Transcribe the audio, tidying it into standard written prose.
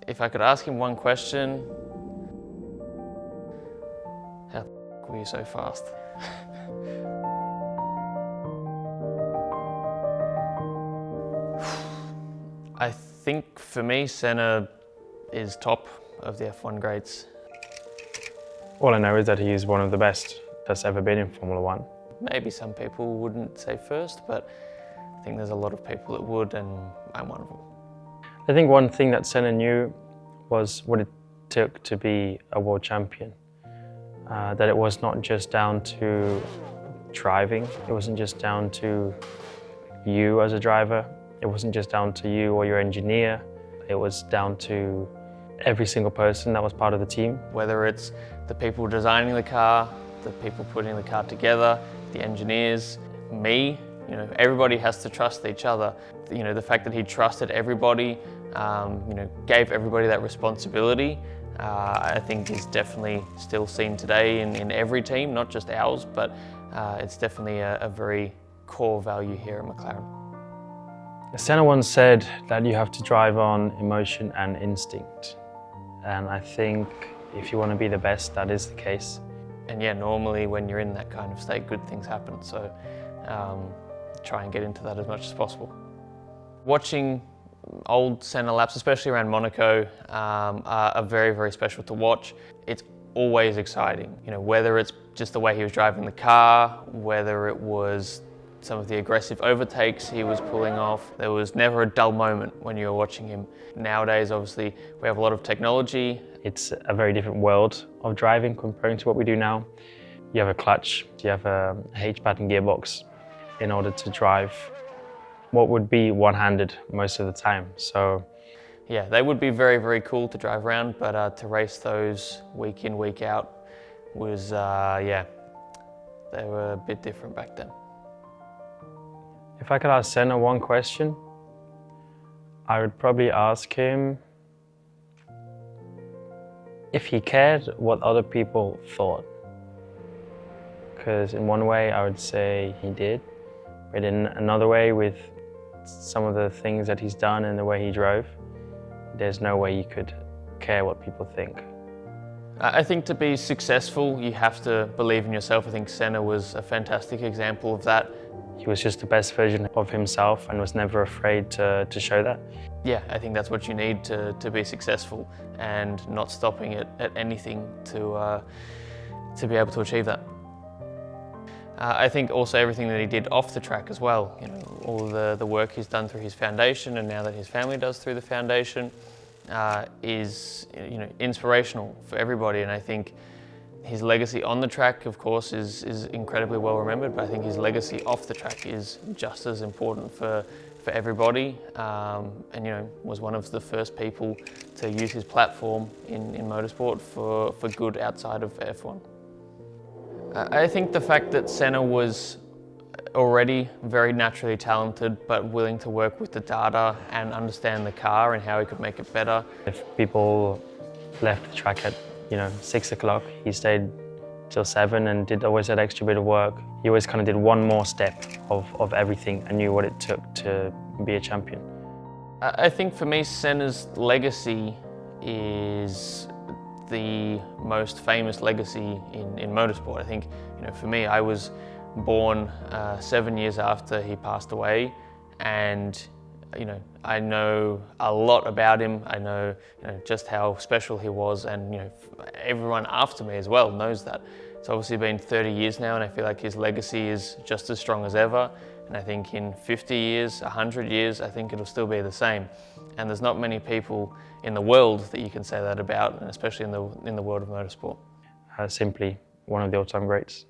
If I could ask him one question, how were you so fast? I think for me, Senna is top of the F1 greats. All I know is that he is one of the best that's ever been in Formula One. Maybe some people wouldn't say first, but I think there's a lot of people that would, and I'm one of them. I think one thing that Senna knew was what it took to be a world champion. That it was not just down to driving, it wasn't just down to you as a driver, it wasn't just down to you or your engineer, it was down to every single person that was part of the team. Whether it's the people designing the car, the people putting the car together, the engineers, me, everybody has to trust each other. The fact that he trusted everybody, gave everybody that responsibility, I think is definitely still seen today in every team, not just ours, but it's definitely a very core value here at McLaren. Senna once said that you have to drive on emotion and instinct. And I think if you want to be the best, that is the case. And yeah, normally when you're in that kind of state, good things happen. So try and get into that as much as possible. Watching old Senna laps, especially around Monaco, are very, very special to watch. It's always exciting. Whether it's just the way he was driving the car, whether it was some of the aggressive overtakes he was pulling off. There was never a dull moment when you were watching him. Nowadays, obviously, we have a lot of technology. It's a very different world of driving comparing to what we do now. You have a clutch, you have a H-pattern gearbox in order to drive what would be one-handed most of the time. So yeah, they would be very, very cool to drive around, but to race those week in, week out was, they were a bit different back then. If I could ask Senna one question, I would probably ask him if he cared what other people thought. Because in one way I would say he did, but in another way, with some of the things that he's done and the way he drove, there's no way you could care what people think. I think to be successful, you have to believe in yourself. I think Senna was a fantastic example of that. He was just the best version of himself and was never afraid to show that. Yeah, I think that's what you need to be successful, and not stopping at anything to be able to achieve that. I think also everything that he did off the track as well, all the work he's done through his foundation, and now that his family does through the foundation, is inspirational for everybody. And I think his legacy on the track, of course, is incredibly well remembered, but I think his legacy off the track is just as important for everybody, and was one of the first people to use his platform in motorsport for good outside of F1. I think the fact that Senna was already very naturally talented, but willing to work with the data and understand the car and how he could make it better. If people left the track at 6 o'clock, he stayed till 7 and did always that extra bit of work. He always kind of did one more step of everything and knew what it took to be a champion. I think for me, Senna's legacy is the most famous legacy in motorsport. I think, for me, I was born 7 years after he passed away, and I know a lot about him. I know, just how special he was, and everyone after me as well knows that. It's obviously been 30 years now, and I feel like his legacy is just as strong as ever. And I think in 50 years, 100 years, I think it'll still be the same. And there's not many people in the world that you can say that about, and especially in the world of motorsport. Simply one of the all-time greats.